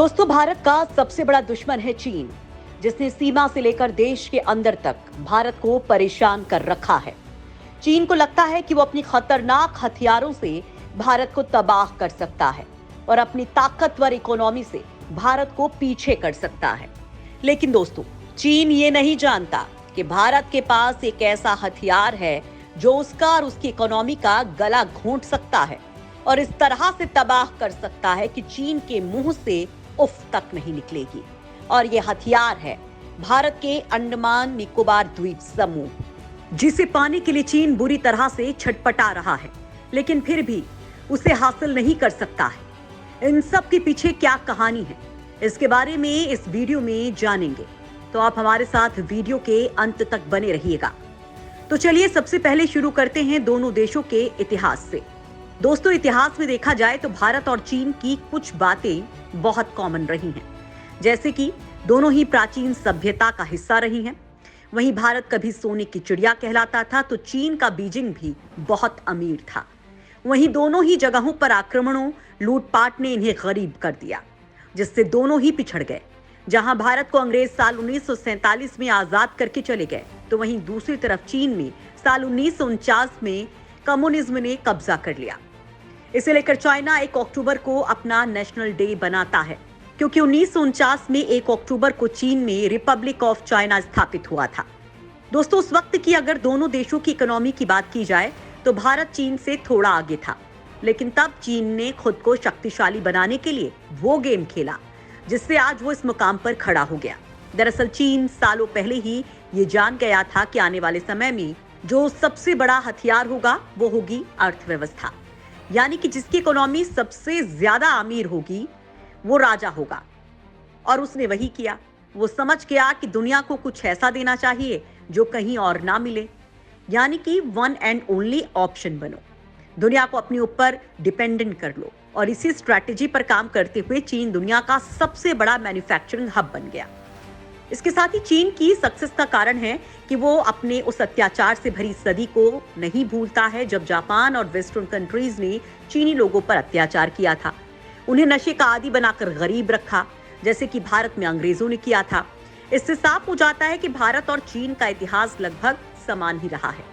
दोस्तों, भारत का सबसे बड़ा दुश्मन है चीन, जिसने सीमा से लेकर देश के अंदर तक भारत को परेशान कर रखा है। चीन को लगता है कि वो अपनी खतरनाक हथियारों से भारत को तबाह कर सकता है और अपनी ताकतवर इकोनॉमी से भारत को पीछे कर सकता है। लेकिन दोस्तों, चीन ये नहीं जानता कि भारत के पास एक ऐसा हथियार है जो उसका और उसकी इकोनॉमी का गला घोंट सकता है और इस तरह से तबाह कर सकता है कि चीन के मुंह से उफ तक नहीं निकलेगी। और ये हथियार है भारत के अंडमान निकोबार द्वीप समूह, जिसे पाने के लिए चीन बुरी तरह से छटपटा रहा है, लेकिन फिर भी उसे हासिल नहीं कर सकता है। इन सब के पीछे क्या कहानी है, इसके बारे में इस वीडियो में जानेंगे, तो आप हमारे साथ वीडियो के अंत तक बने रहिएगा। तो चलिए सबसे पहले शुरू करते हैं दोनों देशों के इतिहास से। दोस्तों, इतिहास में देखा जाए तो भारत और चीन की कुछ बातें बहुत कॉमन रही हैं, जैसे कि दोनों ही प्राचीन सभ्यता का हिस्सा रही हैं। वहीं भारत कभी सोने की चिड़िया कहलाता था, तो चीन का बीजिंग भी बहुत अमीर था। वहीं दोनों ही जगहों पर आक्रमणों, लूटपाट ने इन्हें गरीब कर दिया, जिससे दोनों ही पिछड़ गए। जहां भारत को अंग्रेज साल 1947 में आजाद करके चले गए, तो वहीं दूसरी तरफ चीन में साल 1949 में कम्युनिज्म ने कब्जा कर लिया। इसे लेकर चाइना 1 अक्टूबर को अपना नेशनल डे बनाता है, क्योंकि 1949 में 1 अक्टूबर को चीन में रिपब्लिक ऑफ चाइना स्थापित हुआ था। दोस्तों, उस वक्त की अगर दोनों देशों की इकोनॉमी की बात की जाए तो भारत चीन से थोड़ा आगे था, लेकिन तब चीन ने खुद को शक्तिशाली बनाने के लिए वो गेम खेला जिससे आज वो इस मुकाम पर खड़ा हो गया। दरअसल चीन सालों पहले ही ये जान गया था कि आने वाले समय में जो सबसे बड़ा हथियार होगा वो होगी अर्थव्यवस्था, यानी कि जिसकी इकोनॉमी सबसे ज्यादा अमीर होगी वो राजा होगा। और उसने वही किया। वो समझ गया कि दुनिया को कुछ ऐसा देना चाहिए जो कहीं और ना मिले, यानी कि वन एंड ओनली ऑप्शन बनो, दुनिया को अपने ऊपर डिपेंडेंट कर लो। और इसी स्ट्रैटेजी पर काम करते हुए चीन दुनिया का सबसे बड़ा मैन्युफैक्चरिंग हब बन गया। इसके साथ ही चीन की सक्सेस का कारण है कि वो अपने उस अत्याचार से भरी सदी को नहीं भूलता है जब जापान और वेस्टर्न कंट्रीज ने चीनी लोगों पर अत्याचार किया था, उन्हें नशे का आदी बनाकर गरीब रखा, जैसे कि भारत में अंग्रेजों ने किया था। इससे साफ हो जाता है कि भारत और चीन का इतिहास लगभग समान ही रहा है।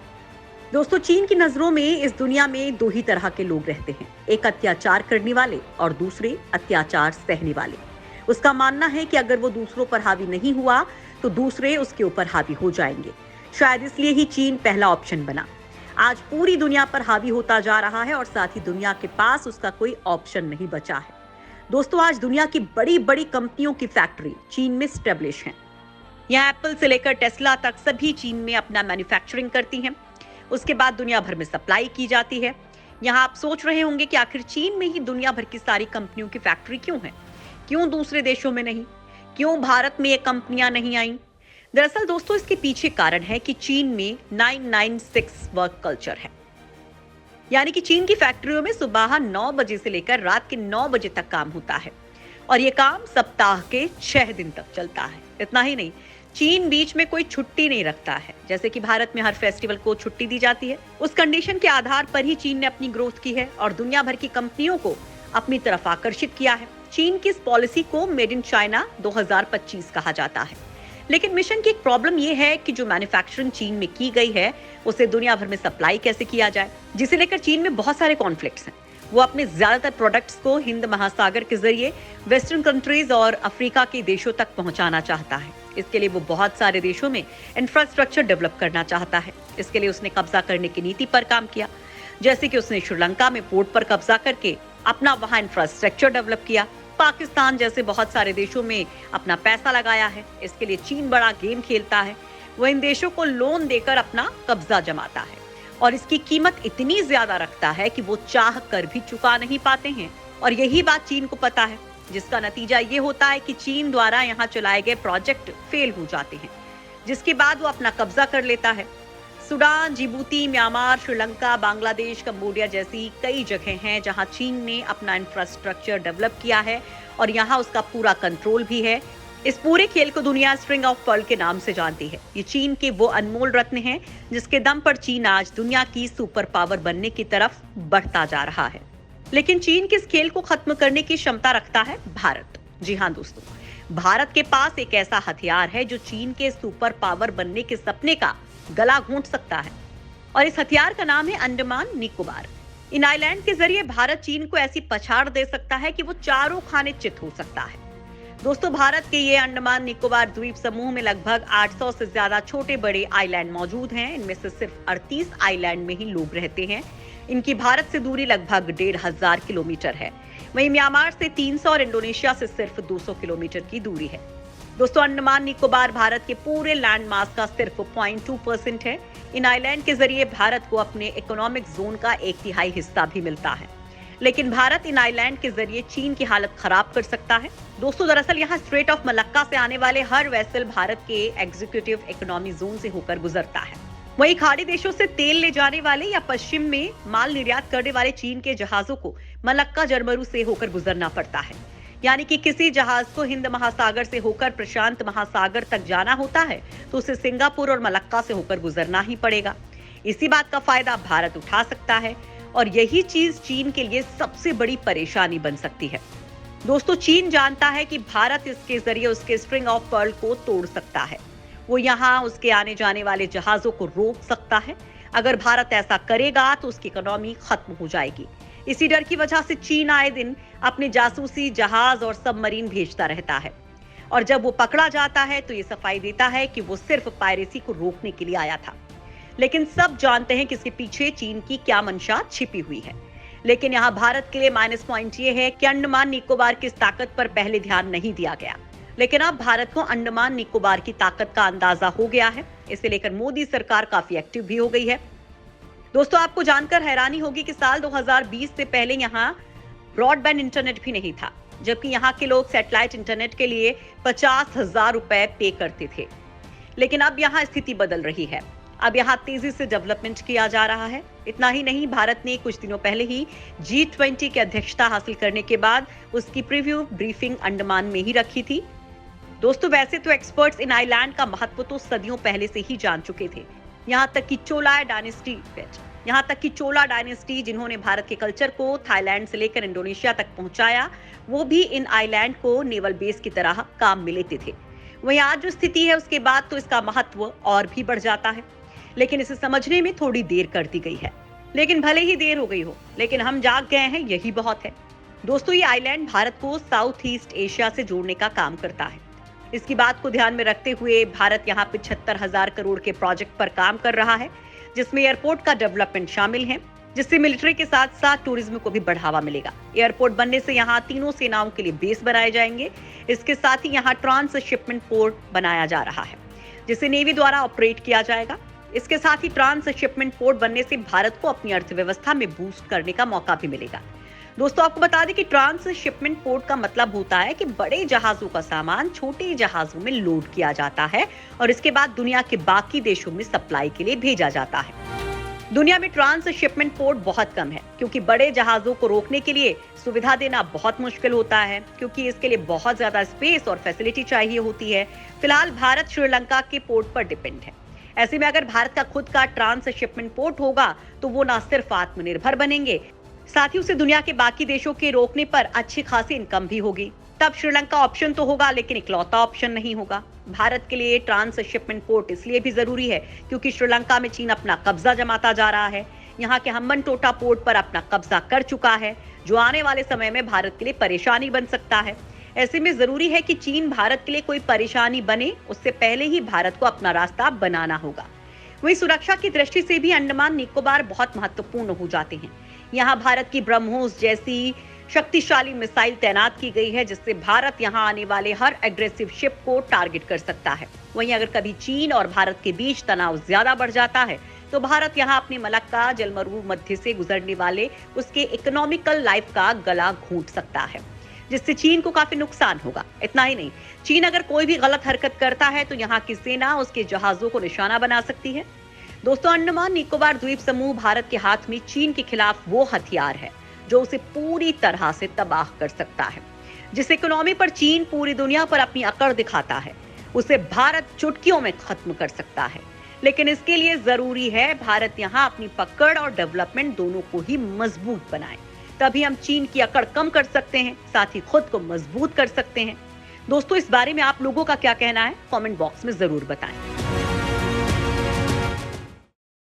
दोस्तों, चीन की नजरों में इस दुनिया में दो ही तरह के लोग रहते हैं, एक अत्याचार करने वाले और दूसरे अत्याचार सहने वाले। उसका मानना है कि अगर वो दूसरों पर हावी नहीं हुआ तो दूसरे उसके ऊपर हावी हो जाएंगे। शायद इसलिए ही चीन पहला ऑप्शन बना। आज पूरी दुनिया पर हावी होता जा रहा है और साथ ही दुनिया के पास उसका कोई ऑप्शन नहीं बचा है। दोस्तों, आज दुनिया की बड़ी बड़ी कंपनियों की फैक्ट्री चीन में स्टेब्लिश हैं। यहाँ एप्पल से लेकर टेस्ला तक सभी चीन में अपना मैन्युफैक्चरिंग करती हैं। उसके बाद दुनिया भर में सप्लाई की जाती है। यहाँ आप सोच रहे होंगे कि आखिर चीन में ही दुनिया भर की सारी कंपनियों की फैक्ट्री क्यों है, क्यों दूसरे देशों में नहीं, क्यों भारत में ये कंपनियां नहीं आई? दरअसल दोस्तों, इसके पीछे कारण है कि चीन में 996 वर्क कल्चर है, यानी कि चीन की फैक्ट्रियों में सुबह 9 बजे से लेकर रात के 9 बजे तक काम होता है और ये काम सप्ताह के 6 दिन तक चलता है। इतना ही नहीं, चीन बीच में कोई छुट्टी नहीं रखता है, जैसे कि भारत में हर फेस्टिवल को छुट्टी दी जाती है। उस कंडीशन के आधार पर ही चीन ने अपनी ग्रोथ की है और दुनिया भर की कंपनियों को अपनी तरफ आकर्षित किया है। चीन की इस पॉलिसी को मेड इन चाइना 2025 कहा जाता है। लेकिन मिशन की एक प्रॉब्लम यह है कि जो मैन्युफैक्चरिंग चीन में की गई है उसे दुनिया भर में सप्लाई कैसे किया जाए, जिसे लेकर चीन में बहुत सारे कॉन्फ्लिक्ट्स हैं। वो अपने ज्यादातर प्रोडक्ट्स को हिंद महासागर के जरिए वेस्टर्न कंट्रीज और अफ्रीका के देशों तक पहुंचाना चाहता है। इसके लिए वो बहुत सारे देशों में इंफ्रास्ट्रक्चर डेवलप करना चाहता है। इसके लिए उसने कब्जा करने की नीति पर काम किया, जैसे कि उसने श्रीलंका में पोर्ट पर कब्जा करके अपना वहां इंफ्रास्ट्रक्चर डेवलप किया। पाकिस्तान जैसे बहुत सारे देशों में अपना पैसा लगाया है। इसके लिए चीन बड़ा गेम खेलता है। वो इन देशों को लोन देकर अपना कब्जा जमाता है और इसकी कीमत इतनी ज्यादा रखता है कि वो चाह कर भी चुका नहीं पाते हैं। और यही बात चीन को पता है, जिसका नतीजा ये होता है कि चीन द्वारा यहाँ चलाए गए प्रोजेक्ट फेल हो जाते हैं, जिसके बाद वो अपना कब्जा कर लेता है। Sudan, Djibouti, Myanmar, Sri Lanka, Bangladesh, Cambodia जैसी कई जगह हैं जहां चीन ने अपना इंफ्रास्ट्रक्चर डेवलप किया है और यहां उसका पूरा कंट्रोल भी है। इस पूरे खेल को दुनिया स्ट्रिंग ऑफ पर्ल के नाम से जानती है। ये चीन के वो अनमोल रत्न हैं जिसके दम पर चीन आज दुनिया की सुपर पावर बनने की तरफ बढ़ता जा रहा है। लेकिन चीन के इस खेल को खत्म करने की क्षमता रखता है भारत। जी हाँ दोस्तों, भारत के पास एक ऐसा हथियार है जो चीन के सुपर पावर बनने के सपने का गला घोंट सकता है, और इस हथियार का नाम है अंडमान निकोबार। इन आइलैंड के जरिए भारत चीन को ऐसी पछाड़ दे सकता है कि वो चारों खाने चित हो सकता है। दोस्तों, भारत के ये अंडमान निकोबार द्वीप समूह में लगभग 800 से ज्यादा छोटे बड़े आइलैंड मौजूद हैं। इनमें से सिर्फ 38 आइलैंड में ही लोग रहते हैं। इनकी भारत से दूरी लगभग 1500 किलोमीटर है। वहीं म्यांमार से 300 और इंडोनेशिया से सिर्फ 200 किलोमीटर की दूरी है। दोस्तों, अंडमान निकोबार भारत के पूरे लैंड मास का सिर्फ 0.2% है। इन आइलैंड के जरिए भारत को अपने इकोनॉमिक जोन का 1/3 हिस्सा भी मिलता है, लेकिन भारत इन आइलैंड के जरिए चीन की हालत खराब कर सकता है। दोस्तों, दरअसल यहाँ स्ट्रेट ऑफ मलक्का से आने वाले हर वेसल भारत के एग्जीक्यूटिव इकोनॉमी जोन से होकर गुजरता है। वहीं खाड़ी देशों से तेल ले जाने वाले या पश्चिम में माल निर्यात करने वाले चीन के जहाजों को मलक्का जरमरू से होकर गुजरना पड़ता है। यानी कि किसी जहाज को हिंद महासागर से होकर प्रशांत महासागर तक जाना होता है तो उसे सिंगापुर और मलक्का से होकर गुजरना ही पड़ेगा। इसी बात का फायदा भारत उठा सकता है और यही चीज चीन के लिए सबसे बड़ी परेशानी बन सकती है। दोस्तों, चीन जानता है कि भारत इसके जरिए उसके स्ट्रिंग ऑफ पर्ल को तोड़ सकता है। वो यहाँ उसके आने जाने वाले जहाजों को रोक सकता है। अगर भारत ऐसा करेगा तो उसकी इकोनॉमी खत्म हो जाएगी। इसी डर की वजह से चीन आए दिन अपने जासूसी जहाज और सबमरीन भेजता रहता है, और जब वो पकड़ा जाता है तो ये सफाई देता है कि वो सिर्फ पायरेसी को रोकने के लिए आया था। लेकिन सब जानते हैं कि इसके पीछे चीन की क्या मंशा छिपी हुई है। लेकिन यहाँ भारत के लिए माइनस पॉइंट ये है कि अंडमान निकोबार की इस ताकत पर पहले ध्यान नहीं दिया गया, लेकिन अब भारत को अंडमान निकोबार की ताकत का अंदाजा हो गया है। इसे लेकर मोदी सरकार काफी एक्टिव भी हो गई है। दोस्तों, आपको जानकर हैरानी होगी कि साल 2020 से पहले यहाँ ब्रॉडबैंड इंटरनेट भी नहीं था, जबकि यहाँ के लोग सैटेलाइट इंटरनेट के लिए 50,000 रुपए पे करते थे। लेकिन अब यहाँ स्थिति बदल रही है। अब यहाँ तेजी से डेवलपमेंट किया जा रहा है। इतना ही नहीं, भारत ने कुछ दिनों पहले ही G20 की अध्यक्षता हासिल करने के बाद उसकी प्रीव्यू ब्रीफिंग अंडमान में ही रखी थी। दोस्तों, वैसे तो एक्सपर्ट्स इन आइलैंड का महत्व तो सदियों पहले से ही जान चुके थे। यहाँ तक कि चोला डायनेस्टी जिन्होंने भारत के कल्चर को थाईलैंड से लेकर इंडोनेशिया तक पहुंचाया, वो भी इन आइलैंड को नेवल बेस की तरह काम में लेते थे। वहीं आज जो स्थिति है उसके बाद तो इसका महत्व और भी बढ़ जाता है, लेकिन इसे समझने में थोड़ी देर कर दी गई है। लेकिन भले ही देर हो गई हो, लेकिन हम जाग गए हैं, यही बहुत है। दोस्तों, ये आइलैंड भारत को साउथ ईस्ट एशिया से जोड़ने का काम करता है। इसकी बात को ध्यान में रखते हुए भारत यहाँ 75,000 करोड़ के प्रोजेक्ट पर काम कर रहा है, जिसमें एयरपोर्ट का डेवलपमेंट शामिल है, जिससे मिलिट्री के साथ साथ टूरिज्म को भी बढ़ावा मिलेगा। एयरपोर्ट बनने से यहाँ तीनों सेनाओं के लिए बेस बनाए जाएंगे। इसके साथ ही यहाँ ट्रांसशिपमेंट पोर्ट बनाया जा रहा है, जिसे नेवी द्वारा ऑपरेट किया जाएगा। इसके साथ ही ट्रांसशिपमेंट पोर्ट बनने से भारत को अपनी अर्थव्यवस्था में बूस्ट करने का मौका भी मिलेगा। दोस्तों, आपको बता दें कि ट्रांसशिपमेंट पोर्ट का मतलब होता है कि बड़े जहाजों का सामान छोटे जहाजों में लोड किया जाता है और इसके बाद दुनिया के बाकी देशों में सप्लाई के लिए भेजा जाता है। दुनिया में ट्रांसशिपमेंट पोर्ट बहुत कम है, क्योंकि बड़े जहाजों को रोकने के लिए सुविधा देना बहुत मुश्किल होता है, क्योंकि इसके लिए बहुत ज्यादा स्पेस और फैसिलिटी चाहिए होती है। फिलहाल भारत श्रीलंका के पोर्ट पर डिपेंड है। ऐसे में अगर भारत का खुद का ट्रांसशिपमेंट पोर्ट होगा तो वो न सिर्फ आत्मनिर्भर बनेंगे, साथ ही उसे दुनिया के बाकी देशों के रोकने पर अच्छी खासी इनकम भी होगी। तब श्रीलंका ऑप्शन तो होगा, लेकिन इकलौता ऑप्शन नहीं होगा। भारत के लिए ट्रांसशिपमेंट पोर्ट इसलिए भी जरूरी है क्योंकि श्रीलंका में चीन अपना कब्जा जमाता जा रहा है। यहाँ के हम्बनटोटा पोर्ट पर अपना कब्जा कर चुका है, जो आने वाले समय में भारत के लिए परेशानी बन सकता है। ऐसे में जरूरी है कि चीन भारत के लिए कोई परेशानी बने, उससे पहले ही भारत को अपना रास्ता बनाना होगा। वहीं सुरक्षा की दृष्टि से भी अंडमान निकोबार बहुत महत्वपूर्ण हो जाते हैं। यहाँ भारत की ब्रह्मोस जैसी शक्तिशाली मिसाइल तैनात की गई है, जिससे भारत यहाँ आने वाले हर एग्रेसिव शिप को टारगेट कर सकता है। वहीं अगर कभी चीन और भारत के बीच तनाव ज्यादा बढ़ जाता है तो भारत यहाँ अपने मलक्का जलमरू मध्य से गुजरने वाले उसके इकोनॉमिकल लाइफ का गला घोंट सकता है, जिससे चीन को काफी नुकसान होगा। इतना ही नहीं, चीन अगर कोई भी गलत हरकत करता है तो यहाँ की सेना उसके जहाजों को निशाना बना सकती है। दोस्तों, अंडमान निकोबार द्वीप समूह भारत के हाथ में चीन के खिलाफ वो हथियार है जो उसे पूरी तरह से तबाह कर सकता है। जिस इकोनॉमी पर चीन पूरी दुनिया पर अपनी अकड़ दिखाता है, उसे भारत चुटकियों में खत्म कर सकता है। लेकिन इसके लिए जरूरी है भारत यहाँ अपनी पकड़ और डेवलपमेंट दोनों को ही मजबूत बनाए। तभी हम चीन की अकड़ कम कर सकते हैं, साथ ही खुद को मजबूत कर सकते हैं। दोस्तों, इस बारे में आप लोगों का क्या कहना है? कमेंट बॉक्स में जरूर बताएं।